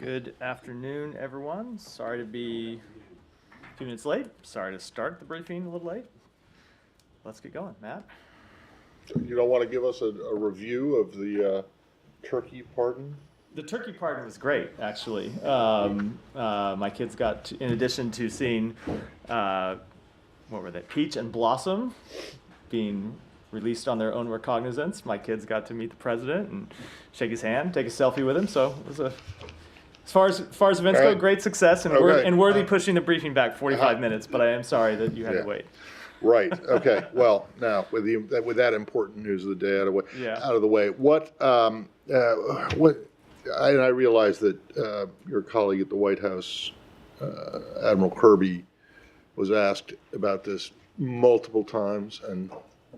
Good afternoon, everyone. Sorry to be a few minutes late. Sorry to start the briefing a little late. Let's get going. Matt? You don't want to give us a review of the turkey pardon? The turkey pardon was great, actually. My kids got, in addition to seeing, what were they, Peach and Blossom being released on their own recognizance, my kids got to meet the president and shake his hand, take a selfie with him. So it was as far as events go, great success and worthy pushing the briefing back 45 minutes. But I am sorry that you had to wait. Right. Okay. Well, now with that important news of the day out of the way, what I realize that your colleague at the White House, Admiral Kirby, was asked about this multiple times and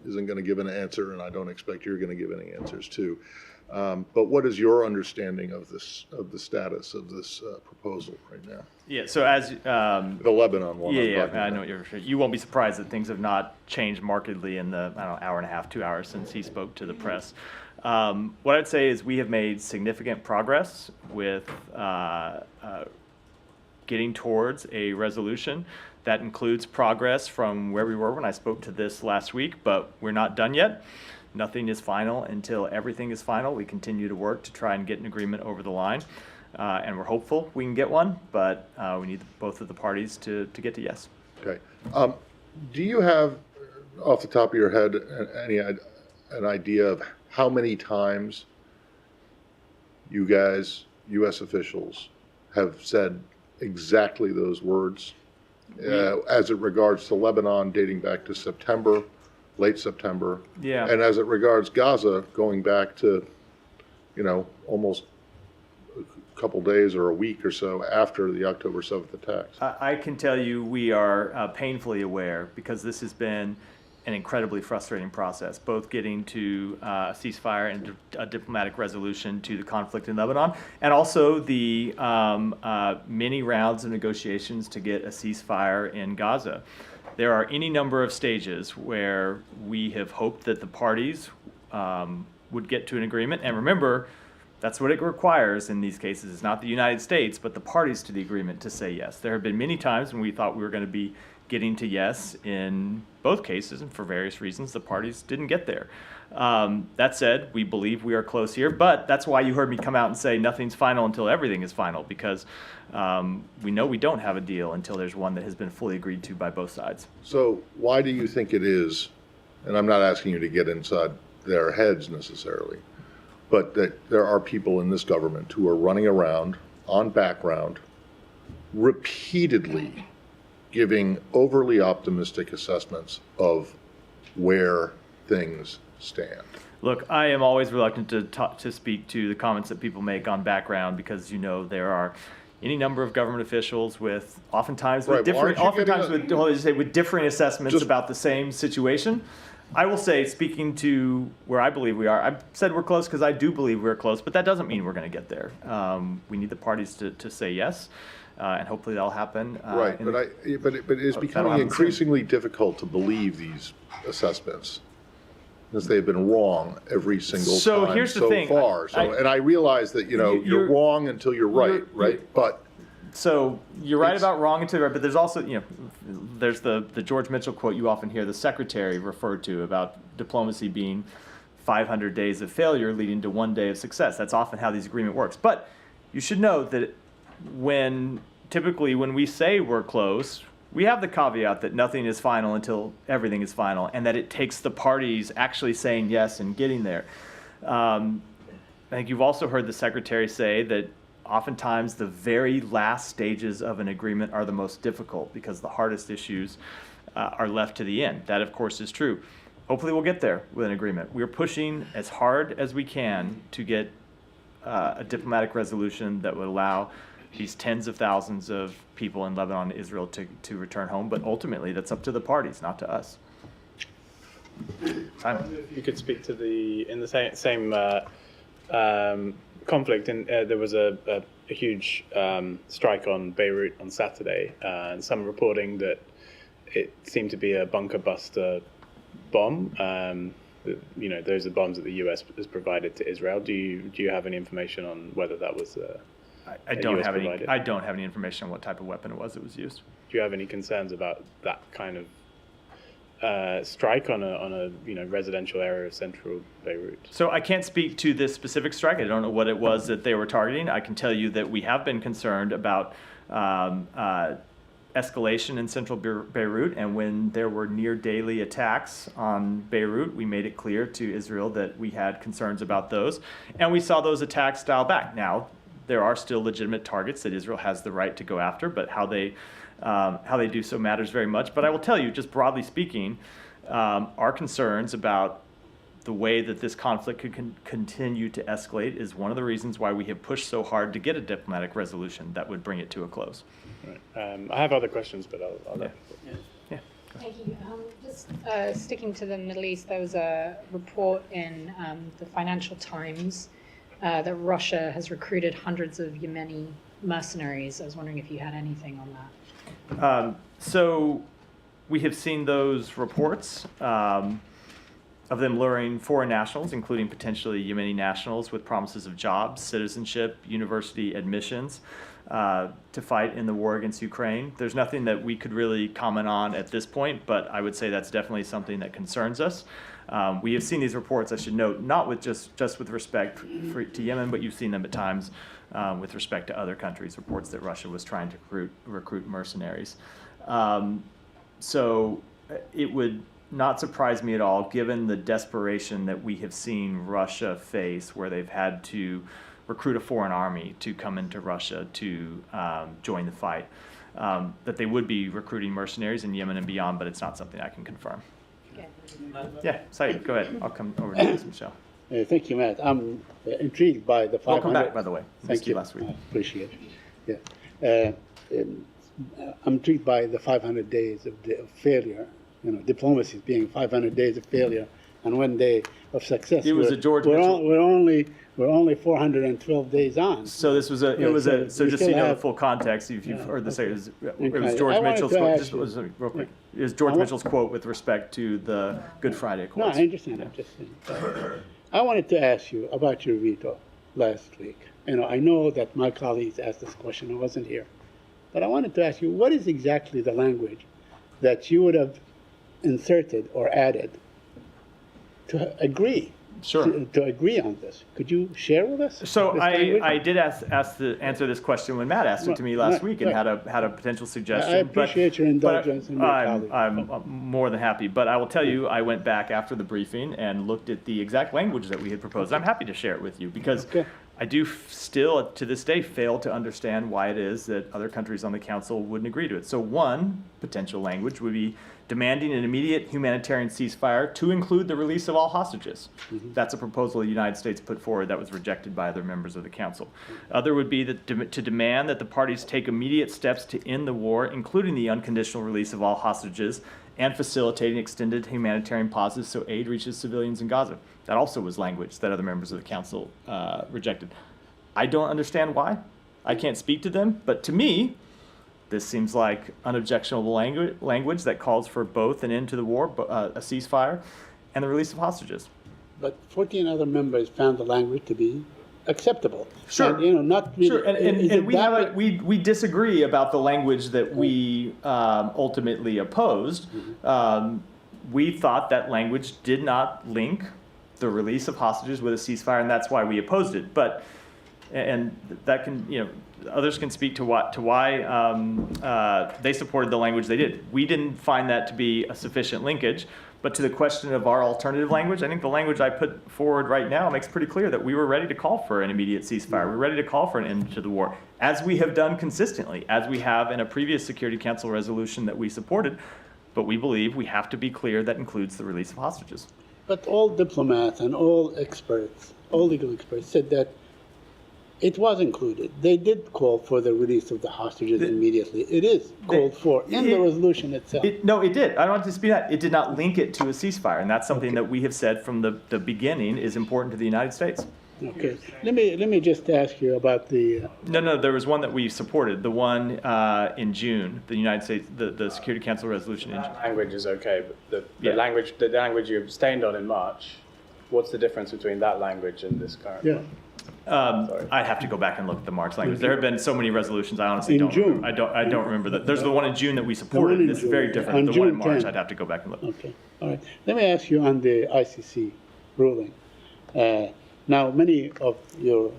isn't going to give an answer, and I don't expect you're going to give any answers too. But what is your understanding of the status of this proposal right now? Yeah. So as the Lebanon one. I know what you're referring. You won't be surprised that things have not changed markedly in the hour and a half, 2 hours since he spoke to the press. What I'd say is we have made significant progress with getting towards a resolution. That includes progress from where we were when I spoke to this last week, but we're not done yet. Nothing is final until everything is final. We continue to work to try and get an agreement over the line, and we're hopeful we can get one, but we need both of the parties to get to yes. Okay. Do you have, off the top of your head, an idea of how many times you guys, U.S. officials, have said exactly those words as it regards to Lebanon dating back to September, late September, and as it regards Gaza going back to, almost a couple days or a week or so after the October 7th attacks? I can tell you we are painfully aware, because this has been an incredibly frustrating process, both getting to a ceasefire and a diplomatic resolution to the conflict in Lebanon, and also the many rounds of negotiations to get a ceasefire in Gaza. There are any number of stages where we have hoped that the parties would get to an agreement. And remember, that's what it requires in these cases. It's not the United States, but the parties to the agreement to say yes. There have been many times when we thought we were going to be getting to yes in both cases, and for various reasons, the parties didn't get there. That said, we believe we are close here, but that's why you heard me come out and say nothing's final until everything is final, because we know we don't have a deal until there's one that has been fully agreed to by both sides. So why do you think it is, and I'm not asking you to get inside their heads necessarily, but that there are people in this government who are running around on background repeatedly giving overly optimistic assessments of where things stand? Look, I am always reluctant to speak to the comments that people make on background, because there are any number of government officials with with differing assessments about the same situation. I will say, speaking to where I believe we are, I've said we're close because I do believe we're close, but that doesn't mean we're going to get there. We need the parties to say yes. And hopefully that'll happen. Right, but it's becoming increasingly difficult to believe these assessments, because they've been wrong every single time so far. And I realize that you're wrong until you're right? But so you're right about wrong until you're right. But there's also there's the George Mitchell quote you often hear the secretary referred to about diplomacy being 500 days of failure leading to 1 day of success. That's often how these agreement works. But you should know that typically when we say we're close, we have the caveat that nothing is final until everything is final, and that it takes the parties actually saying yes and getting there. I think you've also heard the secretary say that oftentimes the very last stages of an agreement are the most difficult, because the hardest issues are left to the end. That, of course, is true. Hopefully we'll get there with an agreement. We're pushing as hard as we can to get a diplomatic resolution that would allow these tens of thousands of people in Lebanon and Israel to return home. But ultimately, that's up to the parties, not to us. If you could speak to in the same conflict, and there was a huge strike on Beirut on Saturday, and some reporting that it seemed to be a bunker buster bomb. Those are bombs that the U.S. has provided to Israel. Do you have any information on whether that was I that don't US have any. provided? I don't have any information on what type of weapon it was that was used. Do you have any concerns about that kind of strike on a residential area of central Beirut? So I can't speak to this specific strike. I don't know what it was that they were targeting. I can tell you that we have been concerned about escalation in central Beirut, and when there were near daily attacks on Beirut, we made it clear to Israel that we had concerns about those, and we saw those attacks dial back. Now, there are still legitimate targets that Israel has the right to go after, but how they do so matters very much. But I will tell you, just broadly speaking, our concerns about the way that this conflict could continue to escalate is one of the reasons why we have pushed so hard to get a diplomatic resolution that would bring it to a close. Right. I have other questions, but I'll let. Yeah. Thank you. Just sticking to the Middle East, there was a report in the Financial Times that Russia has recruited hundreds of Yemeni mercenaries. I was wondering if you had anything on that. So we have seen those reports of them luring foreign nationals, including potentially Yemeni nationals, with promises of jobs, citizenship, university admissions, to fight in the war against Ukraine. There's nothing that we could really comment on at this point, but I would say that's definitely something that concerns us. We have seen these reports, I should note, not with just with respect to Yemen, but you've seen them at times with respect to other countries, reports that Russia was trying to recruit mercenaries. So it would not surprise me at all, given the desperation that we have seen Russia face, where they've had to recruit a foreign army to come into Russia to join the fight, that they would be recruiting mercenaries in Yemen and beyond, but it's not something I can confirm. Okay. Yeah, Saeed, go ahead. I'll come over to you, Michelle. Thank you, Matt. I'm intrigued by the 500. Welcome back, by the way. Thank Missed you you. last week. I appreciate it. Yeah. I'm intrigued by the 500 days of failure. Diplomacy being 500 days of failure and 1 day of success. It was a George Mitchell. We're only 412 days on. So this was so we just so you still know the have- full context, if you've heard this, it was Okay. George I wanted Mitchell's to quote, ask just you- real quick. It was George I wa- Mitchell's quote with respect to the Good Friday No, quotes. I understand. I'm just saying. I wanted to ask you about your veto last week. I know that my colleagues asked this question. I wasn't here. But I wanted to ask you, what is exactly the language that you would have inserted or added to agree? Sure. To agree on this. Could you share with us? So this language? I did answer this question when Matt asked it to me last Right, week and right. had a potential suggestion. I appreciate your indulgence in your colleague. I'm more than happy, but I will tell you, I went back after the briefing and looked at the exact language that we had proposed. I'm happy to share it with you because Okay. I do still, to this day, fail to understand why it is that other countries on the council wouldn't agree to it. So one potential language would be demanding an immediate humanitarian ceasefire to include the release of all hostages. That's a proposal the United States put forward that was rejected by other members of the council. Other would be that to demand that the parties take immediate steps to end the war, including the unconditional release of all hostages and facilitating extended humanitarian pauses so aid reaches civilians in Gaza. That also was language that other members of the council rejected. I don't understand why. I can't speak to them, but to me, this seems like unobjectionable language that calls for both an end to the war, a ceasefire, and the release of hostages. But 14 other members found the language to be acceptable. Sure. And, not really. Sure, and is it we that have we disagree about the language that we ultimately opposed. We thought that language did not link the release of hostages with a ceasefire, and that's why we opposed it. But and that can others can speak to why they supported the language they did. We didn't find that to be a sufficient linkage. But to the question of our alternative language, I think the language I put forward right now makes pretty clear that we were ready to call for an immediate ceasefire. We're ready to call for an end to the war, as we have done consistently, as we have in a previous Security Council resolution that we supported. But we believe we have to be clear that includes the release of hostages. But all diplomats and all experts, all legal experts, said that it was included. They did call for the release of the hostages immediately. It is called for in the resolution itself. No, it did. I don't want to dispute that. It did not link it to a ceasefire, and that's something that we have said from the beginning is important to the United States. Okay. Let me just ask you about the. No, there was one that we supported, the one in June, the United States, the Security Council resolution in June. Language is okay, but Yeah. the language you abstained on in March, what's the difference between that language and this current Yeah. one? I'd have to go back and look at the March language. There have been so many resolutions. I honestly In don't. June. I don't remember that. There's the one in June that we supported. in This is June. very different. On The one in June March, 10. I'd have to go back and look. Okay, all right. Let me ask you on the ICC ruling. Now, many of your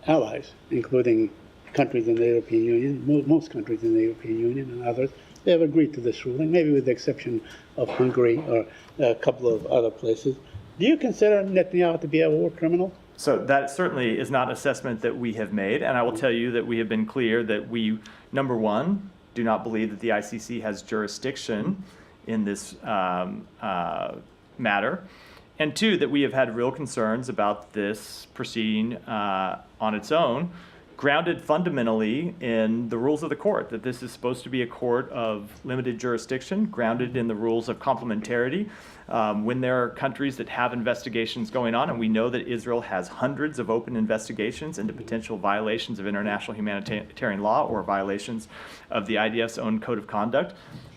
allies, including countries in the European Union, most countries in the European Union and others, they have agreed to this ruling, maybe with the exception of Hungary or a couple of other places. Do you consider Netanyahu to be a war criminal? So that certainly is not an assessment that we have made, and I will tell you that we have been clear that we, number one, do not believe that the ICC has jurisdiction in this matter, and two, that we have had real concerns about this proceeding on its own, grounded fundamentally in the rules of the court, that this is supposed to be a court of limited jurisdiction, grounded in the rules of complementarity. When there are countries that have investigations going on, and we know that Israel has hundreds of open investigations into potential violations of international humanitarian law or violations of the IDF's own code of conduct,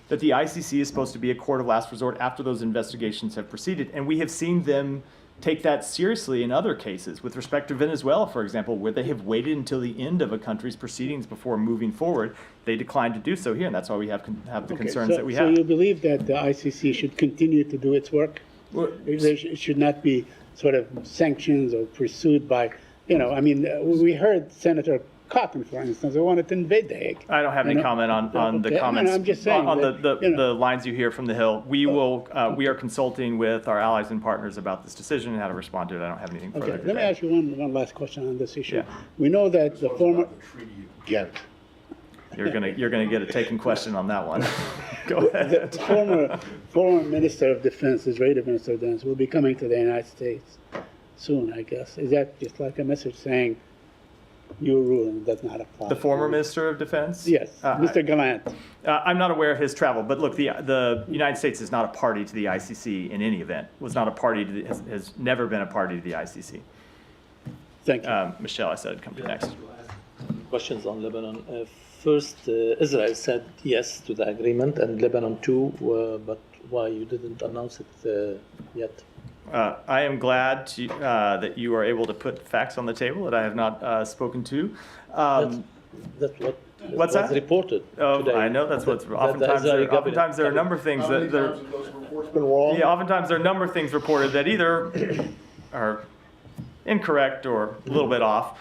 that the ICC is supposed to be a court of last resort after those investigations have proceeded. And we have seen them take that seriously in other cases. With respect to Venezuela, for example, where they have waited until the end of a country's proceedings before moving forward, they declined to do so here, and that's why we have the concerns that we have. So you believe that the ICC should continue to do its work? Well, There should not be sort of sanctions or pursued by, we heard Senator Cotton, for instance, who wanted to invade the Hague. I don't have any comment on the Okay. comments. I'm just saying on that, the lines you hear from the Hill. We are consulting with our allies and partners about this decision and how to respond to it. I don't have anything further Okay, today. let me ask you one last question on this issue. Yeah. We know that the former, Ghent. You're gonna get a taken question on that one. Go ahead. the former Minister of Defense, Israeli Minister of Defense, will be coming to the United States soon, I guess. Is that just like a message saying your ruling does not apply? The former Minister of Defense? Yes, Mr. Gallant. I'm not aware of his travel, but look, the United States is not a party to the ICC in any event. Was not a party to has never been a party to the ICC. Thank you. Michelle, I said I'd come to next. Questions on Lebanon. First, Israel said yes to the agreement, and Lebanon too, but why you didn't announce it yet? I am glad that you are able to put facts on the table that I have not spoken to. That's what What's was that? reported Oh, today. I know that's what's That the oftentimes. Israeli Oftentimes there are a government- number of things How many that times have those reports been wrong? yeah. Oftentimes there are a number of things reported that either are incorrect or a little bit off.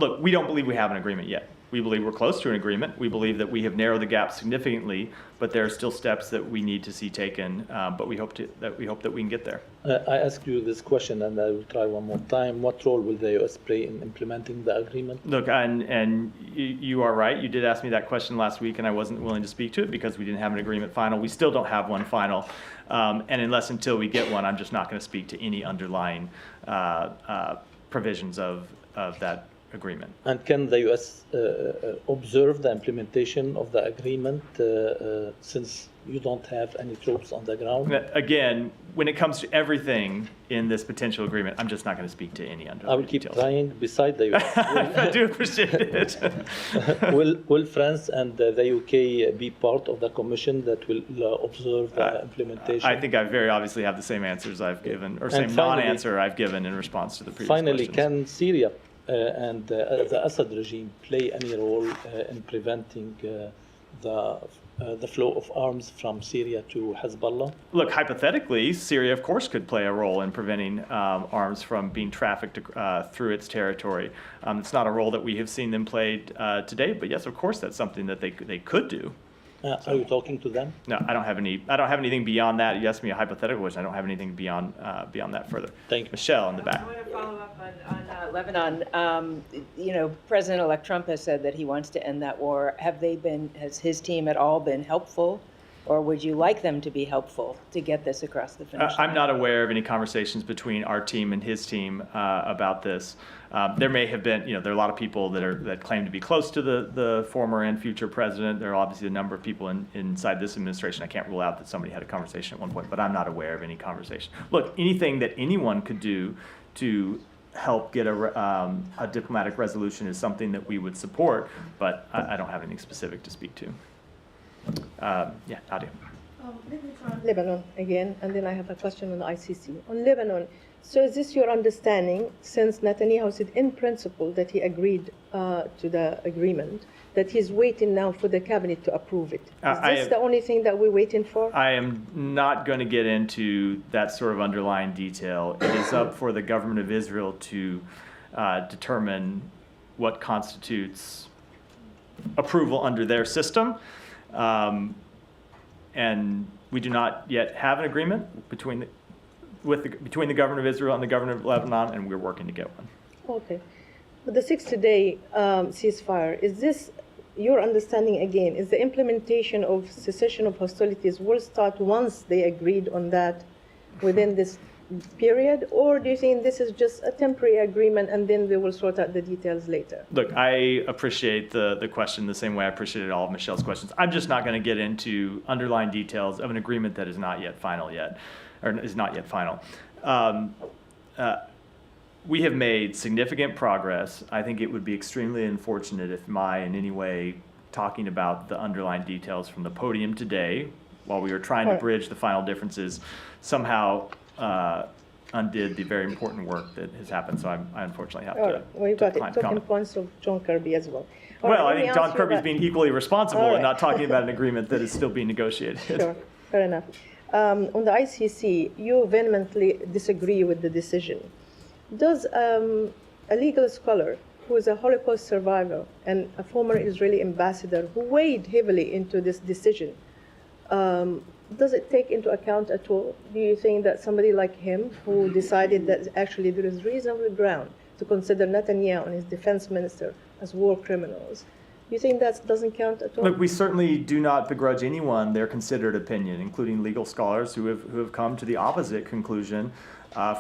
Look, we don't believe we have an agreement yet. We believe we're close to an agreement. We believe that we have narrowed the gap significantly, but there are still steps that we need to see taken. But we hope that we can get there. I asked you this question, and I will try one more time. What role will the U.S. play in implementing the agreement? Look, and you are right. You did ask me that question last week, and I wasn't willing to speak to it because we didn't have an agreement final. We still don't have one final, and until we get one, I'm just not going to speak to any underlying provisions of that agreement. And can the U.S. Observe the implementation of the agreement since you don't have any troops on the ground? Again, when it comes to everything in this potential agreement, I'm just not going to speak to any I underlying will keep details. trying beside the U.S. I do appreciate it. Will France and the UK be part of the commission that will observe the implementation? I think I very obviously have the same answers I've given, or same finally- non-answer I've given in response to the previous Finally, questions. can Syria and the Assad regime play any role in preventing the flow of arms from Syria to Hezbollah? Look, hypothetically, Syria, of course, could play a role in preventing arms from being trafficked through its territory. It's not a role that we have seen them play to date, but yes, of course, that's something that they could do. Are you talking to them? No, I don't have anything beyond that. You asked me a hypothetical question. I don't have anything beyond that further. Thank you. Michelle in the back. I want to follow up on Lebanon. President-elect Trump has said that he wants to end that war. Has his team at all been helpful, or would you like them to be helpful to get this across the finish line? I'm not aware of any conversations between our team and his team about this. There may have been, there are a lot of people that claim to be close to the former and future president. There are obviously a number of people inside this administration. I can't rule out that somebody had a conversation at one point, but I'm not aware of any conversation. Look, anything that anyone could do to help get a diplomatic resolution is something that we would support, but I don't have anything specific to speak to. Yeah, Nadia. Let me try on Lebanon again, and then I have a question on the ICC. On Lebanon, so is this your understanding, since Netanyahu said in principle that he agreed to the agreement, that he's waiting now for the cabinet to approve it? Is this the only thing that we're waiting for? I am not going to get into that sort of underlying detail. It is up for the government of Israel to determine what constitutes approval under their system. And we do not yet have an agreement between the government of Israel and the government of Lebanon, and we're working to get one. Okay. But the 60-day ceasefire, is this your understanding again? Is the implementation of cessation of hostilities will start once they agreed on that within this period? Or do you think this is just a temporary agreement and then they will sort out the details later? Look, I appreciate the question the same way I appreciated all of Michelle's questions. I'm just not going to get into underlying details of an agreement that is not yet final yet, or is not yet final. We have made significant progress. I think it would be extremely unfortunate if in any way, talking about the underlying details from the podium today, while we were trying to bridge the final differences, somehow undid the very important work that has happened. So I unfortunately have to. Well, you got it. decline to Talking comment. points of John Kirby as well. Well, I think John Kirby's being equally responsible and not talking about an agreement that is still being negotiated. Sure, fair enough. On the ICC, you vehemently disagree with the decision. Does a legal scholar who is a Holocaust survivor and a former Israeli ambassador who weighed heavily into this decision, does it take into account at all? Do you think that somebody like him, who decided that actually there is reasonable ground to consider Netanyahu and his defense minister as war criminals, you think that doesn't count at all? Look, we certainly do not begrudge anyone their considered opinion, including legal scholars who have come to the opposite conclusion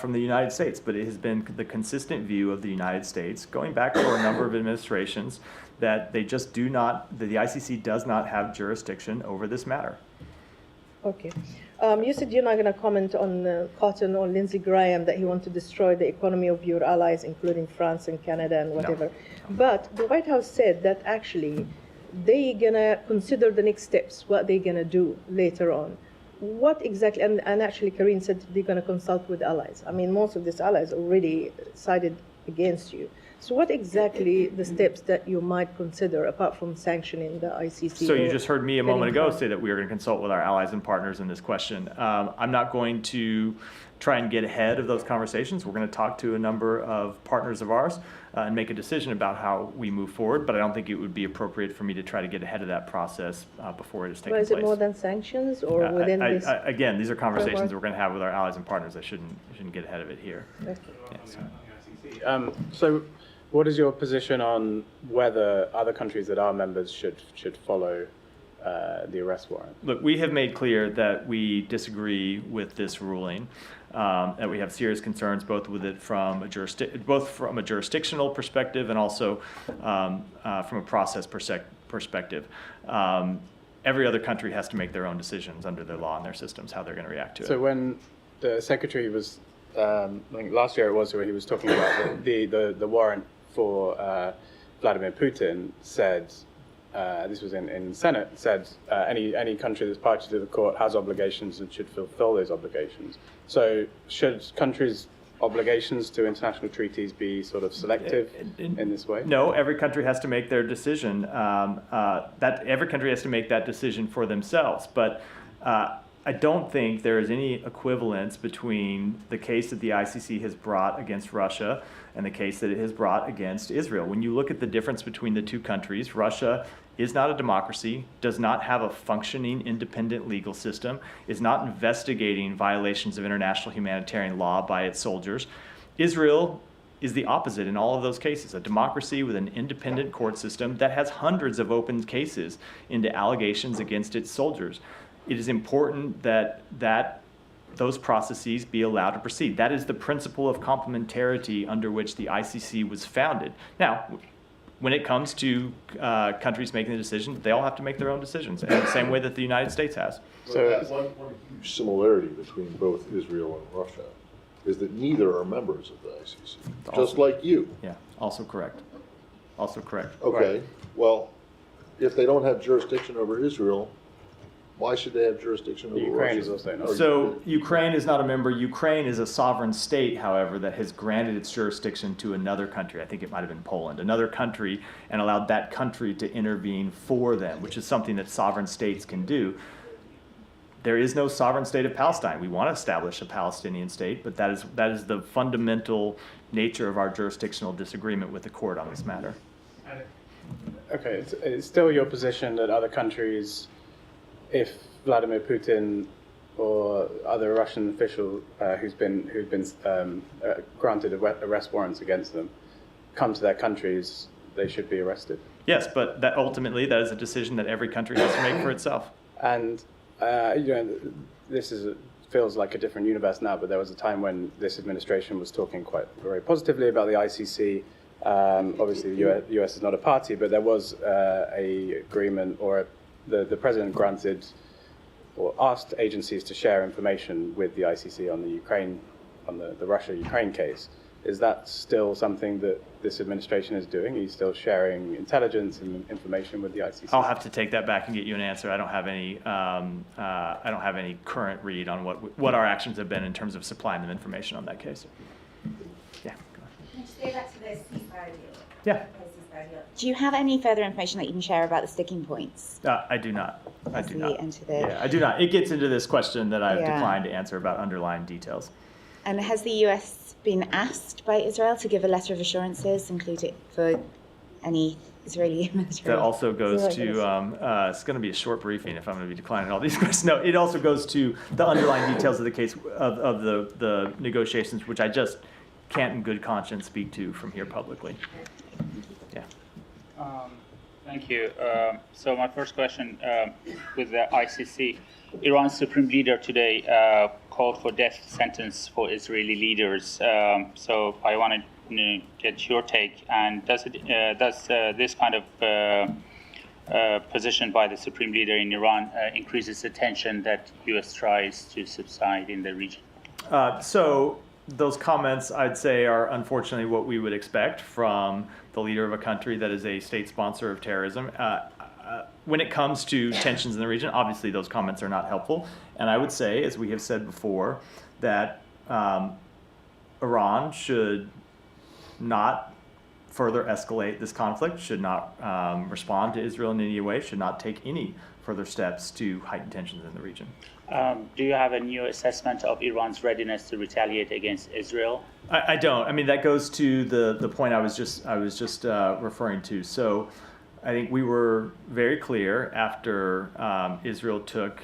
from the United States. But it has been the consistent view of the United States, going back for a number of administrations, that they just do not, that the ICC does not have jurisdiction over this matter. Okay. You said you're not going to comment on Cotton or Lindsey Graham, that he wants to destroy the economy of your allies, including France and Canada and whatever. No. But the White House said that actually they're going to consider the next steps, what they're going to do later on. What exactly, and actually Karine said they're going to consult with allies. I mean, most of these allies already sided against you. So what exactly the steps that you might consider apart from sanctioning the ICC? So you just heard me a moment ago getting say that we are going to consult with our allies and partners in this question. I'm not going to try and get ahead of those conversations. We're going to talk to a number of partners of ours and make a decision about how we move forward, but I don't think it would be appropriate for me to try to get ahead of that process before it has taken Well, place. is it more than sanctions or within this? Again, these are conversations framework? we're going to have with our allies and partners. I shouldn't get ahead of it here. Okay. Yeah, so. So what is your position on whether other countries that are members should follow the arrest warrant? Look, we have made clear that we disagree with this ruling, that we have serious concerns both with it from a jurisdictional perspective and also from a process perspective. Every other country has to make their own decisions under their law and their systems, how they're going to react to it. So when the secretary was, I think last year it was, where he was talking about the warrant for Vladimir Putin, said, this was in Senate, said any country that's party to the court has obligations and should fulfill those obligations. So should countries' obligations to international treaties be sort of selective in this way? No, every country has to make their decision. Every country has to make that decision for themselves. But I don't think there is any equivalence between the case that the ICC has brought against Russia and the case that it has brought against Israel. When you look at the difference between the two countries, Russia is not a democracy, does not have a functioning independent legal system, is not investigating violations of international humanitarian law by its soldiers. Israel is the opposite in all of those cases, a democracy with an independent court system that has hundreds of open cases into allegations against its soldiers. It is important that those processes be allowed to proceed. That is the principle of complementarity under which the ICC was founded. Now, when it comes to countries making the decision, they all have to make their own decisions, in the same way that the United States has. So one huge similarity between both Israel and Russia is that neither are members of the ICC, just like you. Yeah, also correct. Also correct. Okay, well, if they don't have jurisdiction over Israel, Why should they have jurisdiction over Russia? Ukraine is also not. So Ukraine is not a member. Ukraine is a sovereign state, however, that has granted its jurisdiction to another country. I think it might have been Poland, another country, and allowed that country to intervene for them, which is something that sovereign states can do. There is no sovereign state of Palestine. We want to establish a Palestinian state, but that is the fundamental nature of our jurisdictional disagreement with the court on this matter. Okay, it's still your position that other countries, if Vladimir Putin or other Russian official who've been granted arrest warrants against them, come to their countries, they should be arrested. Yes, but that ultimately that is a decision that every country has to make for itself. And this feels like a different universe now, but there was a time when this administration was talking very positively about the ICC. Obviously, the US is not a party, but there was a agreement, or the president granted or asked agencies to share information with the ICC on the Ukraine, on the Russia-Ukraine case. Is that still something that this administration is doing? Are you still sharing intelligence and information with the ICC? I'll have to take that back and get you an answer. I don't have any current read on what our actions have been in terms of supplying them information on that case. Yeah. Go ahead. Can you stay back to the ceasefire deal? Yeah. Do you have any further information that you can share about the sticking points? I do not. I do not. Yeah, I do not. It gets into this question that I've Yeah. declined to answer about underlying details. And has the US been asked by Israel to give a letter of assurances, include it for any Israeli military? That also goes to, it's going to be a short briefing if I'm going to be declining all these questions. No, it also goes to the underlying details of the case, of the negotiations, which I just can't in good conscience speak to from here publicly. Yeah. Thank you. So my first question with the ICC, Iran's supreme leader today called for death sentence for Israeli leaders. So I wanted to get your take. And does this kind of position by the supreme leader in Iran increases the tension that U.S. tries to subside in the region? So those comments, I'd say, are unfortunately what we would expect from the leader of a country that is a state sponsor of terrorism. When it comes to tensions in the region, obviously those comments are not helpful. And I would say, as we have said before, that Iran should not further escalate this conflict, should not respond to Israel in any way, should not take any further steps to heighten tensions in the region. Do you have a new assessment of Iran's readiness to retaliate against Israel? I don't. I mean, that goes to the point I was just referring to. So I think we were very clear after Israel took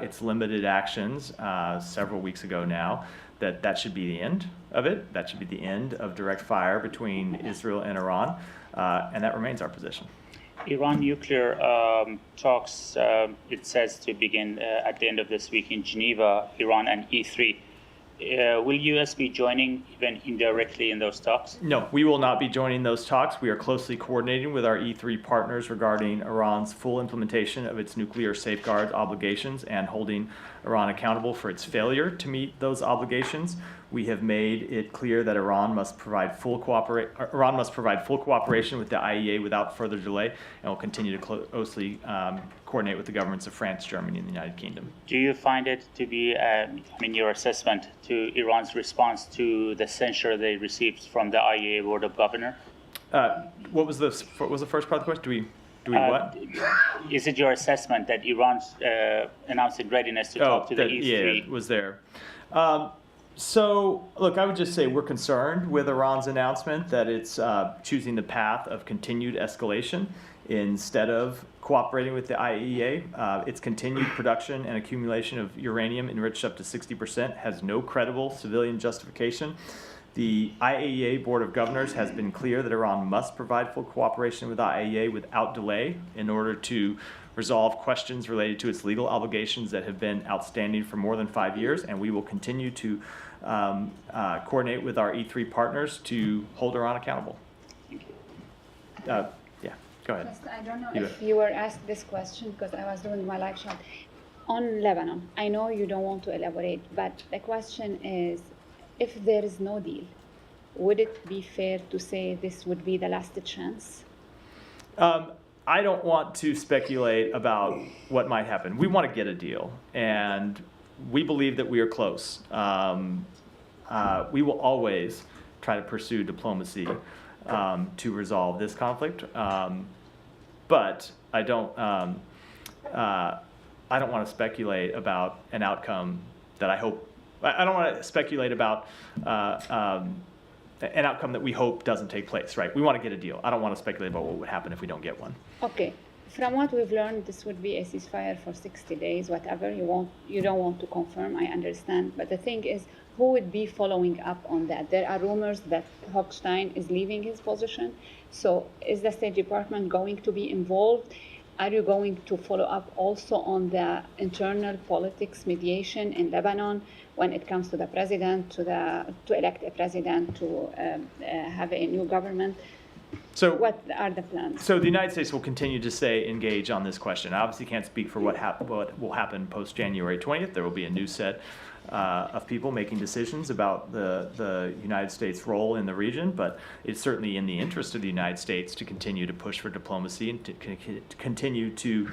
its limited actions several weeks ago now that should be the end of it. That should be the end of direct fire between Israel and Iran, and that remains our position. Iran nuclear talks, it says to begin at the end of this week in Geneva, Iran and E3. Will U.S. be joining even indirectly in those talks? No, we will not be joining those talks. We are closely coordinating with our E3 partners regarding Iran's full implementation of its nuclear safeguard obligations and holding Iran accountable for its failure to meet those obligations. We have made it clear that Iran must provide full cooperation with the IAEA without further delay, and will continue to closely coordinate with the governments of France, Germany, and the United Kingdom. Do you find it to be, your assessment to Iran's response to the censure they received from the IAEA Board of Governors? What was the first part of the question? Do we what? Is it your assessment that Iran's announcing readiness to talk to the E3? Yeah, was there. So, look, I would just say we're concerned with Iran's announcement that it's choosing the path of continued escalation instead of cooperating with the IAEA. Its continued production and accumulation of uranium enriched up to 60% has no credible civilian justification. The IAEA Board of Governors has been clear that Iran must provide full cooperation with the IAEA without delay in order to resolve questions related to its legal obligations that have been outstanding for more than 5 years, and we will continue to coordinate with our E3 partners to hold Iran accountable. Thank you. Yeah, go ahead. I don't know if you were asked this question because I was doing my live shot. On Lebanon, I know you don't want to elaborate, but the question is, if there is no deal, would it be fair to say this would be the last chance? I don't want to speculate about what might happen. We want to get a deal, and we believe that we are close. We will always try to pursue diplomacy to resolve this conflict, but I don't want to speculate about an outcome that I hope. I don't want to speculate about an outcome that we hope doesn't take place, right? We want to get a deal. I don't want to speculate about what would happen if we don't get one. Okay. From what we've learned, this would be a ceasefire for 60 days, whatever you don't want to confirm, I understand. But the thing is, who would be following up on that? There are rumors that Hochstein is leaving his position. So is the State Department going to be involved? Are you going to follow up also on the internal politics mediation in Lebanon when it comes to the president, to elect a president, to have a new government? So what are the plans? So the United States will continue to stay engaged on this question. I obviously can't speak for what will happen post January 20th. There will be a new set of people making decisions about the United States' role in the region, but it's certainly in the interest of the United States to continue to push for diplomacy and to continue to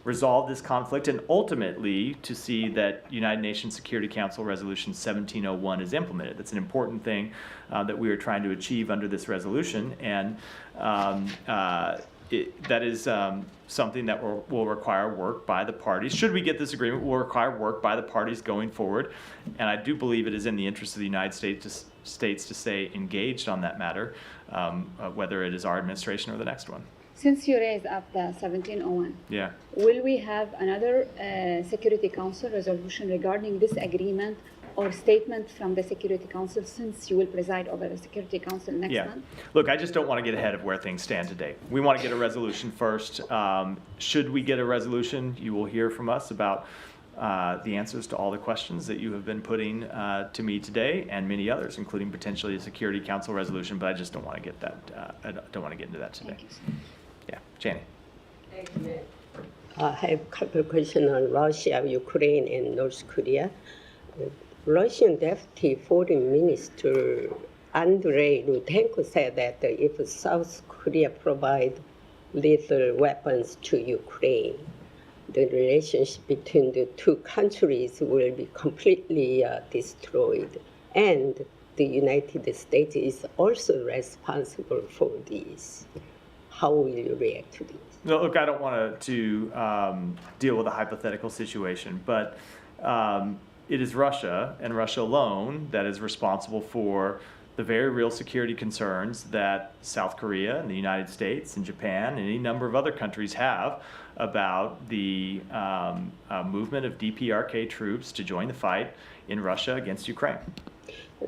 resolve this conflict, and ultimately to see that United Nations Security Council Resolution 1701 is implemented. That's an important thing that we are trying to achieve under this resolution, and that is something that will require work by the parties. Should we get this agreement, will require work by the parties going forward, and I do believe it is in the interest of the United States to stay engaged on that matter, whether it is our administration or the next one. Since you raised up the 1701, Yeah. will we have another Security Council resolution regarding this agreement or statement from the Security Council, since you will preside over the Security Council next month? Look, I just don't want to get ahead of where things stand today. We want to get a resolution first. Should we get a resolution, you will hear from us about the answers to all the questions that you have been putting to me today, and many others, including potentially a Security Council resolution. But I just don't want to get that. I don't want to get into that today. Yeah, Janie. Thank you. I have a couple of questions on Russia, Ukraine, and North Korea. Russian Deputy Foreign Minister Andrei Rutenko said that if South Korea provide lethal weapons to Ukraine, the relationship between the two countries will be completely destroyed. And the United States is also responsible for this. How will you react to this? No, look, I don't want to deal with a hypothetical situation, but it is Russia and Russia alone that is responsible for the very real security concerns that South Korea and the United States and Japan and any number of other countries have about the movement of DPRK troops to join the fight in Russia against Ukraine.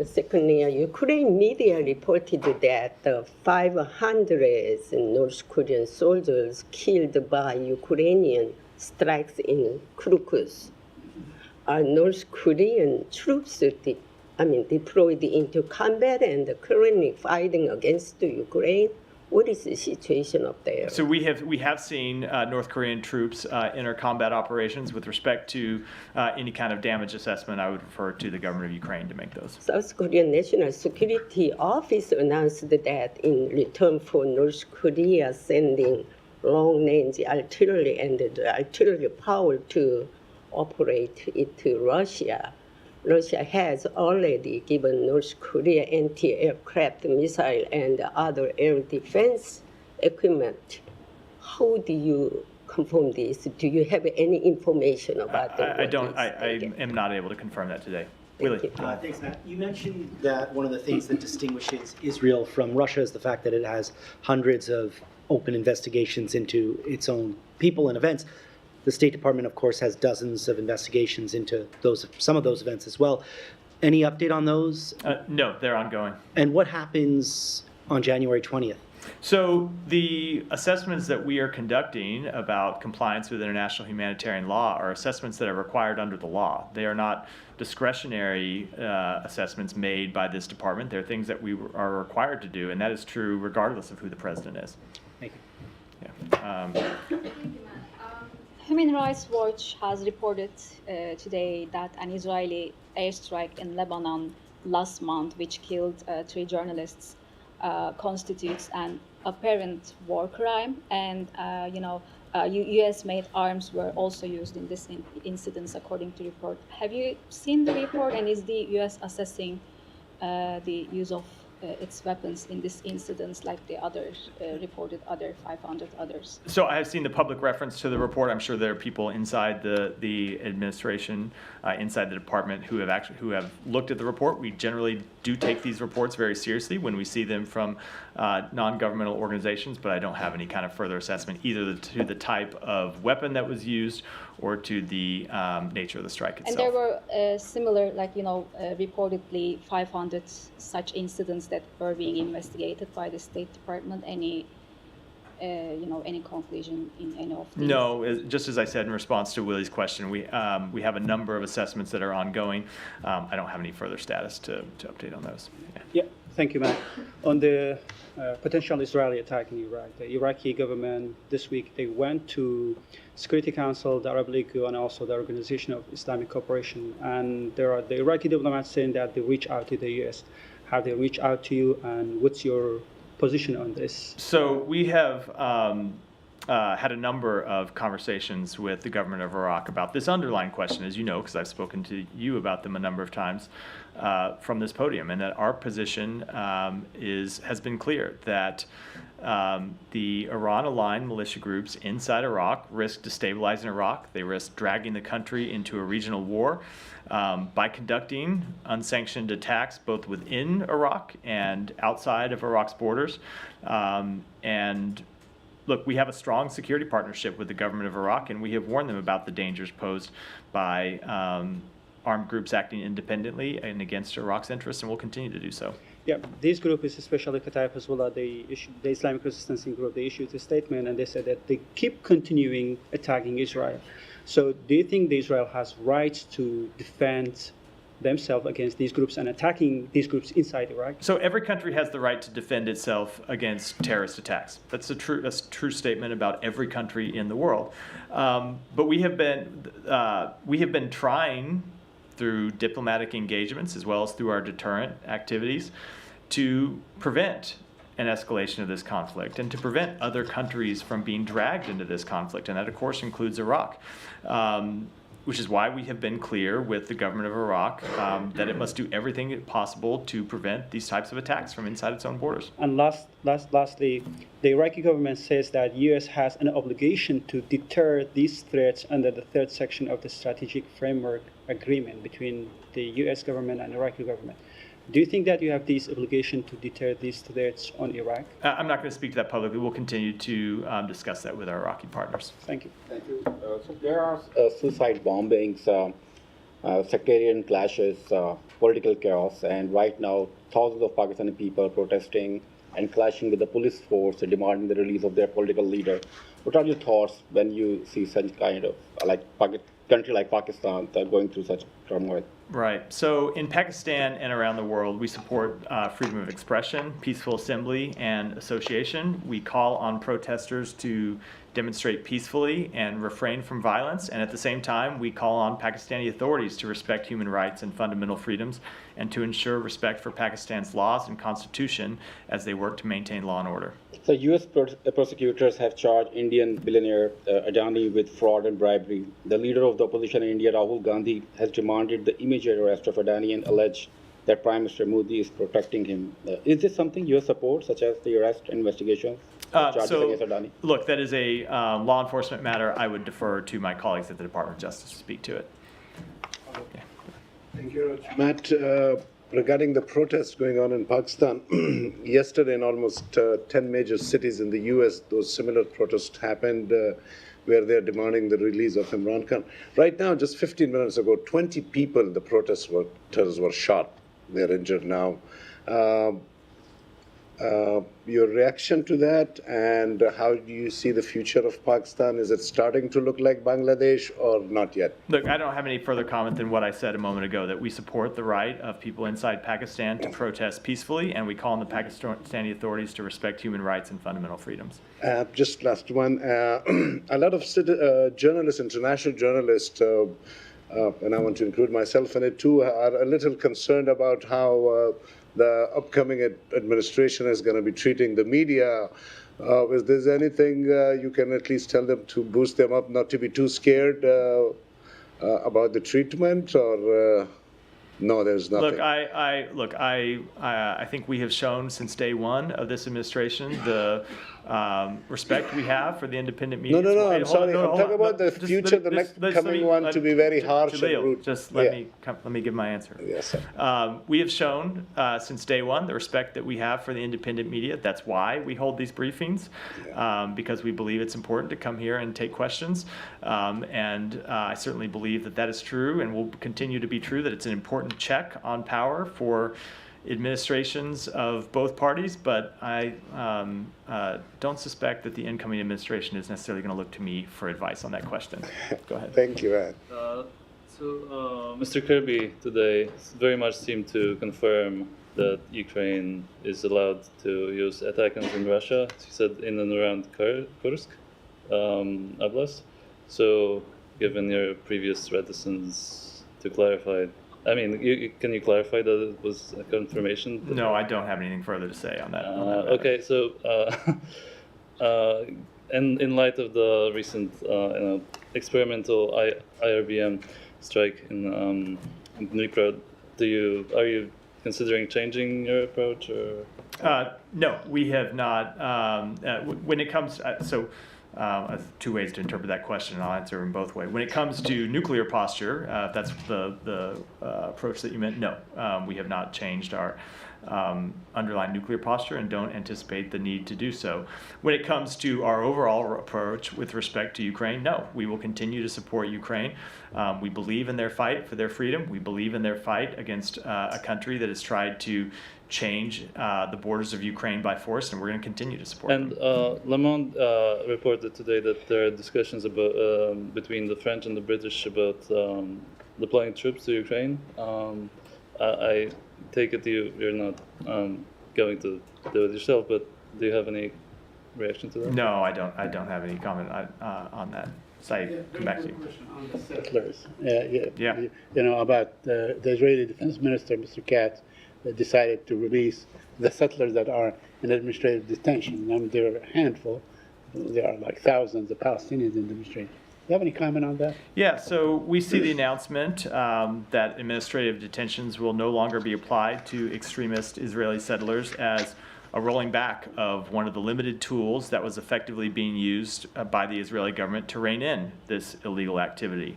Secondly, Ukraine media reported that 500 North Korean soldiers killed by Ukrainian strikes in Kyrgyz. Are North Korean troops deployed into combat and currently fighting against Ukraine? What is the situation up there? So we have seen North Korean troops enter combat operations. With respect to any kind of damage assessment, I would refer to the government of Ukraine to make those. South Korean National Security Office announced that in return for North Korea sending long-range artillery and the artillery power to operate it to Russia, Russia has already given North Korea anti-aircraft missile and other air defense equipment. How do you confirm this? Do you have any information about that? I am not able to confirm that today. Willie. Thanks, Matt. You mentioned that one of the things that distinguishes Israel from Russia is the fact that it has hundreds of open investigations into its own people and events. The State Department, of course, has dozens of investigations into some of those events as well. Any update on those? No, they're ongoing. And what happens on January 20th? So the assessments that we are conducting about compliance with international humanitarian law are assessments that are required under the law. They are not discretionary assessments made by this department. They're things that we are required to do, and that is true regardless of who the president is. Thank you. Yeah. Human Rights Watch has reported today that an Israeli airstrike in Lebanon last month, which killed 3 journalists, constitutes an apparent war crime, and U.S.-made arms were also used in this incidents, according to report. Have you seen the report, and is the U.S. assessing the use of its weapons in this incidents like the others reported, other 500 others? So I have seen the public reference to the report. I'm sure there are people inside the administration, inside the department, who have looked at the report. We generally do take these reports very seriously when we see them from non-governmental organizations, but I don't have any kind of further assessment either to the type of weapon that was used or to the nature of the strike itself. And there were similar, reportedly 500 such incidents that were being investigated by the State Department. Any conclusion in any of these? No, just as I said in response to Willie's question, we have a number of assessments that are ongoing. I don't have any further status to update on those. Yeah, thank you, Matt. On the potential Israeli attack in Iraq, the Iraqi government this week, they went to Security Council, the Arab League, and also the Organization of Islamic Cooperation. And there are the Iraqi diplomats saying that they reach out to the U.S. Have they reached out to you, and what's your position on this? So we have had a number of conversations with the government of Iraq about this underlying question, as you know, because I've spoken to you about them a number of times from this podium, and that our position has been clear that the Iran-aligned militia groups inside Iraq risk destabilizing Iraq. They risk dragging the country into a regional war by conducting unsanctioned attacks both within Iraq and outside of Iraq's borders. And look, we have a strong security partnership with the government of Iraq, and we have warned them about the dangers posed by armed groups acting independently and against Iraq's interests, and we'll continue to do so. Yeah, this group is especially Kataib Hezbollah, the Islamic Resistance Group. They issued a statement and they said that they keep continuing attacking Israel. So do you think that Israel has rights to defend themselves against these groups and attacking these groups inside Iraq? So every country has the right to defend itself against terrorist attacks. That's a true statement about every country in the world. But we have been trying through diplomatic engagements as well as through our deterrent activities to prevent an escalation of this conflict and to prevent other countries from being dragged into this conflict. And that, of course, includes Iraq, which is why we have been clear with the government of Iraq that it must do everything possible to prevent these types of attacks from inside its own borders. And lastly, the Iraqi government says that U.S. has an obligation to deter these threats under the third section of the Strategic Framework Agreement between the U.S. government and the Iraqi government. Do you think that you have this obligation to deter these threats on Iraq? I'm not going to speak to that publicly. We'll continue to discuss that with our Iraqi partners. Thank you. Thank you. So there are suicide bombings, sectarian clashes, political chaos, and right now thousands of Pakistani people protesting and clashing with the police force, demanding the release of their political leader. What are your thoughts when you see such kind of country like Pakistan going through such turmoil? Right. So in Pakistan and around the world, we support freedom of expression, peaceful assembly, and association. We call on protesters to demonstrate peacefully and refrain from violence. And at the same time, we call on Pakistani authorities to respect human rights and fundamental freedoms and to ensure respect for Pakistan's laws and constitution as they work to maintain law and order. So U.S. prosecutors have charged Indian billionaire Adani with fraud and bribery. The leader of the opposition in India, Rahul Gandhi, has demanded the immediate arrest of Adani and alleged that Prime Minister Modi is protecting him. Is this something U.S. supports, such as the arrest and investigation? Look, that is a law enforcement matter. I would defer to my colleagues at the Department of Justice to speak to it. Okay. Thank you, Matt. Regarding the protests going on in Pakistan, yesterday in almost 10 major cities in the U.S., those similar protests happened where they're demanding the release of Imran Khan. Right now, just 15 minutes ago, 20 people in the protesters were shot. They're injured now. Your reaction to that, and how do you see the future of Pakistan? Is it starting to look like Bangladesh or not yet? Look, I don't have any further comment than what I said a moment ago, that we support the right of people inside Pakistan to protest peacefully, and we call on the Pakistani authorities to respect human rights and fundamental freedoms. Just last one. A lot of journalists, international journalists, and I want to include myself in it too, are a little concerned about how the upcoming administration is going to be treating the media. Is there anything you can at least tell them to boost them up, not to be too scared about the treatment, or no, there's nothing? I think we have shown since day one of this administration the respect we have for the independent media. No, I'm sorry. I'm talking about the future, the next coming one to be very harsh and rude. Just let me give my answer. Yes, sir. We have shown since day one the respect that we have for the independent media. That's why we hold these briefings, because we believe it's important to come here and take questions. And I certainly believe that that is true and will continue to be true, that it's an important check on power for administrations of both parties, but I don't suspect that the incoming administration is necessarily going to look to me for advice on that question. Go ahead. Thank you, Ed. Mr. Kirby today very much seemed to confirm that Ukraine is allowed to use ATACMS in Russia. He said in and around Kursk, Oblast. So, given your previous reticence to clarify, I mean, can you clarify that it was a confirmation? No, I don't have anything further to say on that. Okay, so in light of the recent experimental IRBM strike in Dnipro, are you considering changing your approach, or? No, we have not. When it comes, two ways to interpret that question, and I'll answer in both ways. When it comes to nuclear posture, if that's the approach that you meant, no, we have not changed our underlying nuclear posture and don't anticipate the need to do so. When it comes to our overall approach with respect to Ukraine, no, we will continue to support Ukraine. We believe in their fight for their freedom. We believe in their fight against a country that has tried to change the borders of Ukraine by force, and we're going to continue to support them. Le Monde reported today that there are discussions about between the French and the British about deploying troops to Ukraine. I take it you're not going to do it yourself, but do you have any reaction to that? No, I don't have any comment on that. Say, come back to you. On the settlers, about the Israeli Defense Minister, Mr. Katz, decided to release the settlers that are in administrative detention. I mean, there are a handful. There are like thousands of Palestinians in administration. Do you have any comment on that? Yeah, so we see the announcement that administrative detentions will no longer be applied to extremist Israeli settlers as a rolling back of one of the limited tools that was effectively being used by the Israeli government to rein in this illegal activity.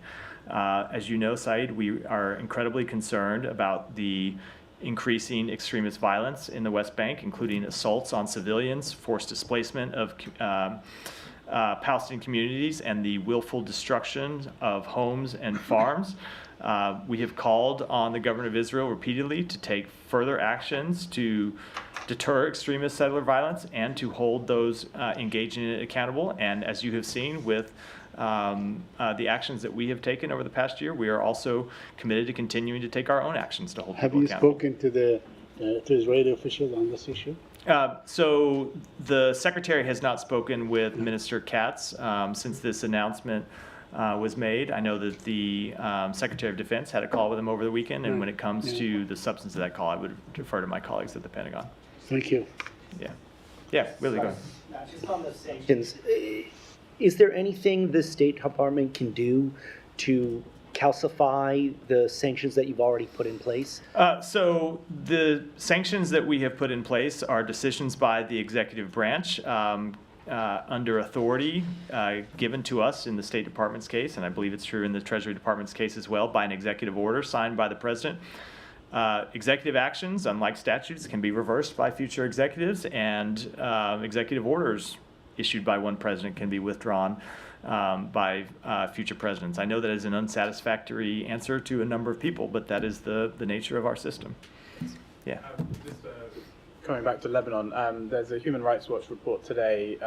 As you know, Saeed, we are incredibly concerned about the increasing extremist violence in the West Bank, including assaults on civilians, forced displacement of Palestinian communities, and the willful destruction of homes and farms. We have called on the government of Israel repeatedly to take further actions to deter extremist settler violence and to hold those engaging in it accountable. And as you have seen with the actions that we have taken over the past year, we are also committed to continuing to take our own actions to hold people accountable. Have you spoken to to Israeli officials on this issue? So the secretary has not spoken with Minister Katz since this announcement was made. I know that the Secretary of Defense had a call with him over the weekend, and when it comes to the substance of that call, I would defer to my colleagues at the Pentagon. Thank you. Yeah, really good. Just on the sanctions, is there anything the State Department can do to calcify the sanctions that you've already put in place? So the sanctions that we have put in place are decisions by the executive branch under authority given to us in the State Department's case, and I believe it's true in the Treasury Department's case as well, by an executive order signed by the President. Executive actions, unlike statutes, can be reversed by future executives, and executive orders issued by one president can be withdrawn by future presidents. I know that is an unsatisfactory answer to a number of people, but that is the nature of our system. Yeah. Coming back to Lebanon, there's a Human Rights Watch report today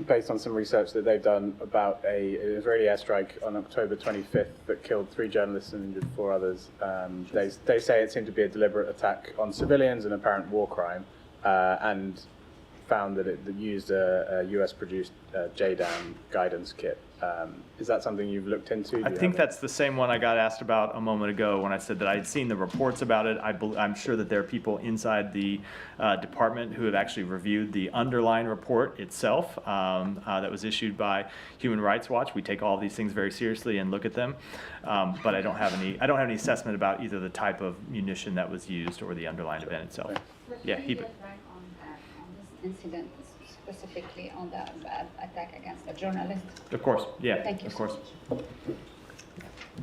based on some research that they've done about an Israeli airstrike on October 25th that killed 3 journalists and injured 4 others. They say it seemed to be a deliberate attack on civilians, an apparent war crime, and found that it used a US-produced JDAM guidance kit. Is that something you've looked into? I think that's the same one I got asked about a moment ago when I said that I'd seen the reports about it. I'm sure that there are people inside the department who have actually reviewed the underlying report itself that was issued by Human Rights Watch. We take all these things very seriously and look at them, but I don't have any assessment about either the type of munition that was used or the underlying event itself. Yeah, On this incident, specifically on the bad attack against a journalist. Of course, yeah. Thank you Of so course. much.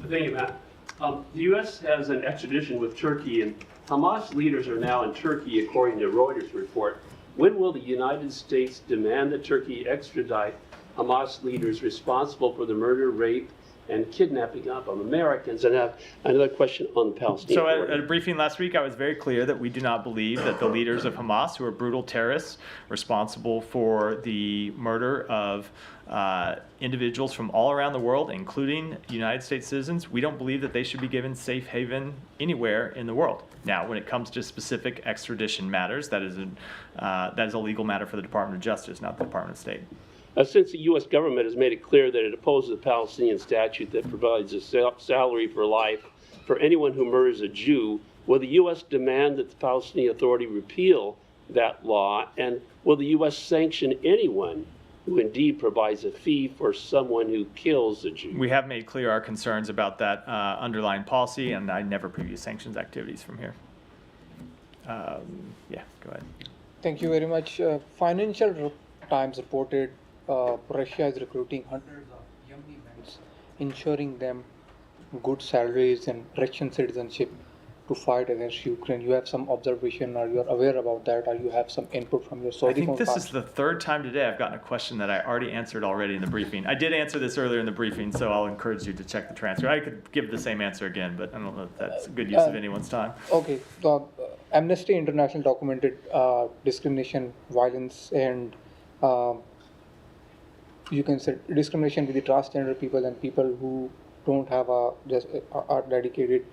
Thank you, Matt. The U.S. has an extradition with Turkey, and Hamas leaders are now in Turkey, according to Reuters report. When will the United States demand that Turkey extradite Hamas leaders responsible for the murder, rape, and kidnapping of Americans? And I have another question on the Palestinian So border. at a briefing last week, I was very clear that we do not believe that the leaders of Hamas, who are brutal terrorists responsible for the murder of individuals from all around the world, including United States citizens, we don't believe that they should be given safe haven anywhere in the world. Now, when it comes to specific extradition matters, that is a legal matter for the Department of Justice, not the Department of State. Since the U.S. government has made it clear that it opposes the Palestinian statute that provides a salary for life for anyone who murders a Jew, will the U.S. demand that the Palestinian Authority repeal that law? And will the U.S. sanction anyone who indeed provides a fee for someone who kills a Jew? We have made clear our concerns about that underlying policy, and I never preview sanctions activities from here. Yeah, go ahead. Thank you very much. Financial Times reported Russia is recruiting hundreds of young men, ensuring them good salaries and Russian citizenship to fight against Ukraine. You have some observation, or you are aware about that, or you have some input from your Saudi I think this counterparts? is the third time today I've gotten a question that I already answered already in the briefing. I did answer this earlier in the briefing, so I'll encourage you to check the transcript. I could give the same answer again, but I don't know if that's a good use of anyone's time. Okay. Amnesty International documented discrimination, violence, and you can say discrimination with the transgender people and people who don't have a dedicated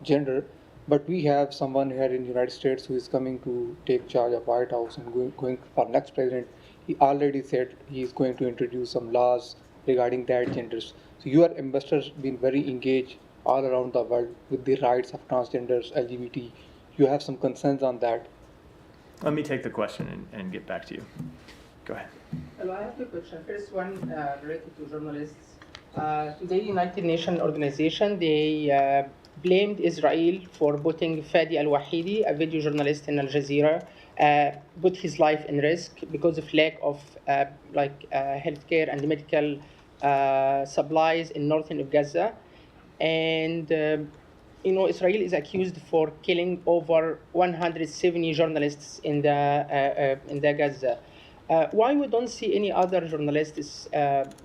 gender. But we have someone here in the United States who is coming to take charge of White House and going for next president. He already said he is going to introduce some laws regarding that genders. So your ambassadors been very engaged all around the world with the rights of transgenders, LGBT. You have some concerns on that? Let me take the question and get back to you. Go ahead. Hello, I have two questions. First one related to journalists. Today, United Nations organization, they blamed Israel for putting Fadi al-Wahidi, a video journalist in Al Jazeera, put his life in risk because of lack of healthcare and medical supplies in northern of Gaza. And Israel is accused for killing over 170 journalists in the Gaza. Why we don't see any other journalists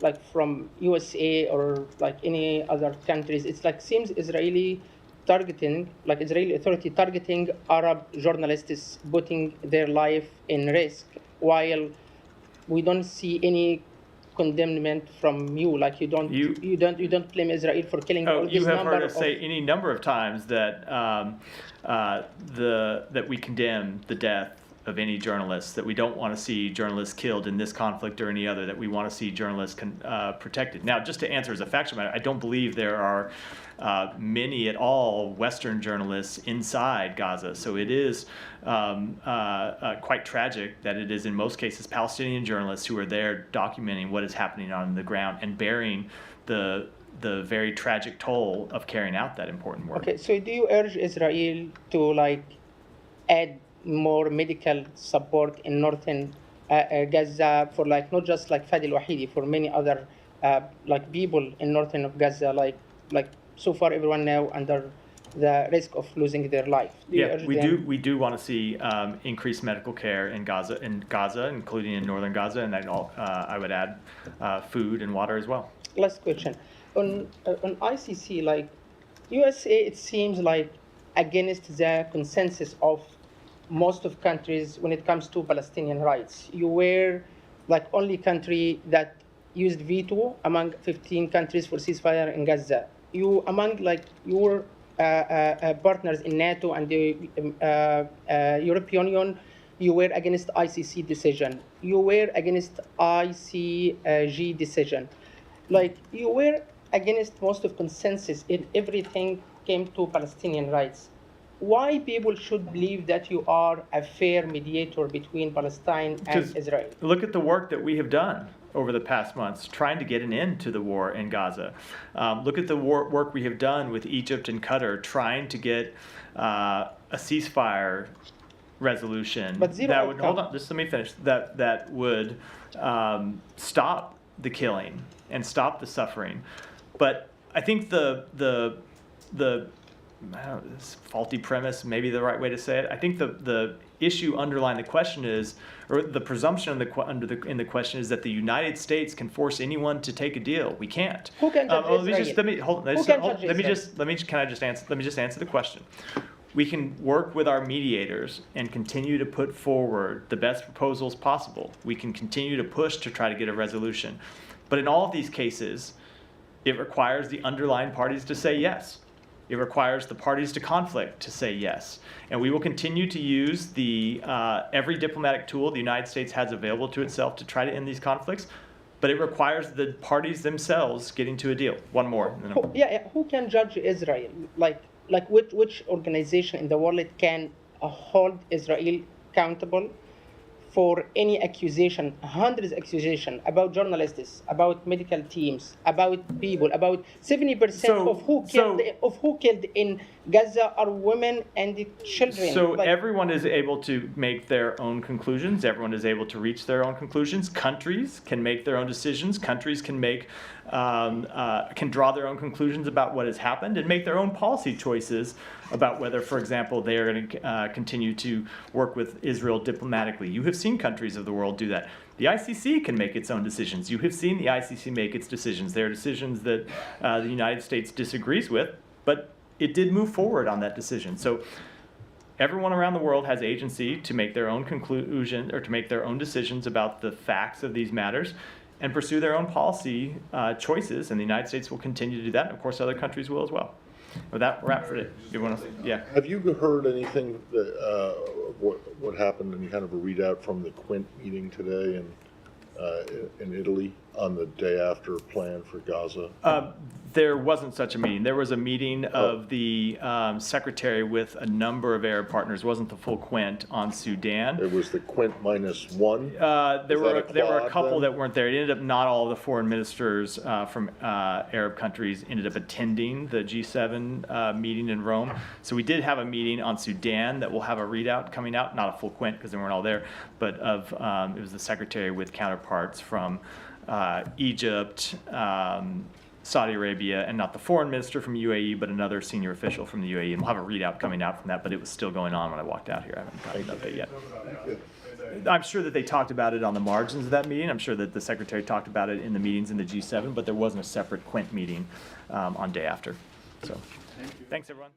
like from USA or like any other countries? It's like seems Israeli authority targeting Arab journalists, putting their life in risk, while we don't see any condemnment from you. Like you don't blame Israel for killing all this you have number heard us of say any number of times that that we condemn the death of any journalists, that we don't want to see journalists killed in this conflict or any other, that we want to see journalists protected. Now, just to answer as a factual matter, I don't believe there are many at all Western journalists inside Gaza. So it is quite tragic that it is in most cases Palestinian journalists who are there documenting what is happening on the ground and bearing the very tragic toll of carrying out that important work. Okay, so do you urge Israel to add more medical support in northern Gaza for not just Fadi al-Wahidi, for many other people in northern of Gaza, so far everyone now under the risk of losing their life? We do want to see increased medical care in Gaza, including in northern Gaza, and I would add food and water as well. Last question on ICC, USA, it seems against the consensus of most of countries when it comes to Palestinian rights. You were only country that used veto among 15 countries for ceasefire in Gaza. You among your partners in NATO and the European Union, you were against ICC decision. You were against ICG decision. like you were against most of consensus in everything came to Palestinian rights. Why people should believe that you are a fair mediator between Palestine and Israel? Look at the work that we have done over the past months trying to get an end to the war in Gaza. Look at the work we have done with Egypt and Qatar trying to get a ceasefire resolution that would, hold on, just let me finish, that would stop the killing and stop the suffering. But I think the I don't know, this faulty premise, maybe the right way to say it. I think the issue underlying the question is, or the presumption in the question is that the United States can force anyone to take a deal. We can't. Who can judge Israel? Let me just answer the question. We can work with our mediators and continue to put forward the best proposals possible. We can continue to push to try to get a resolution. But in all of these cases, it requires the underlying parties to say yes. It requires the parties to conflict to say yes. And we will continue to use the every diplomatic tool the United States has available to itself to try to end these conflicts, but it requires the parties themselves getting to a deal. One more. Who can judge Israel? Like which organization in the world can hold Israel accountable for any accusation, hundreds of accusations about journalists, about medical teams, about people, about 70% of who killed in Gaza are women and children. So everyone is able to make their own conclusions. Everyone is able to reach their own conclusions. Countries can make their own decisions. Countries can make can draw their own conclusions about what has happened and make their own policy choices about whether, for example, they are going to continue to work with Israel diplomatically. You have seen countries of the world do that. The ICC can make its own decisions. You have seen the ICC make its decisions. There are decisions that the United States disagrees with, but it did move forward on that decision. So everyone around the world has agency to make their own conclusion or to make their own decisions about the facts of these matters and pursue their own policy choices, and the United States will continue to do that, and of course other countries will as well. With that, wrap for today. Yeah. Have you heard anything that what happened in kind of a readout from the Quint meeting today in Italy on the day after plan for Gaza? There wasn't such a meeting. There was a meeting of the secretary with a number of Arab partners. It wasn't the full Quint on Sudan. It was the Quint -1? There were a couple that weren't there. It ended up not all of the foreign ministers from Arab countries ended up attending the G7 meeting in Rome. So we did have a meeting on Sudan that will have a readout coming out, not a full Quint because they weren't all there, but of it was the secretary with counterparts from Egypt, Saudi Arabia, and not the foreign minister from UAE, but another senior official from the UAE. And we'll have a readout coming out from that, but it was still going on when I walked out here. I haven't gotten an update yet. I'm sure that they talked about it on the margins of that meeting. I'm sure that the secretary talked about it in the meetings in the G7, but there wasn't a separate Quint meeting on day after. So, thanks everyone.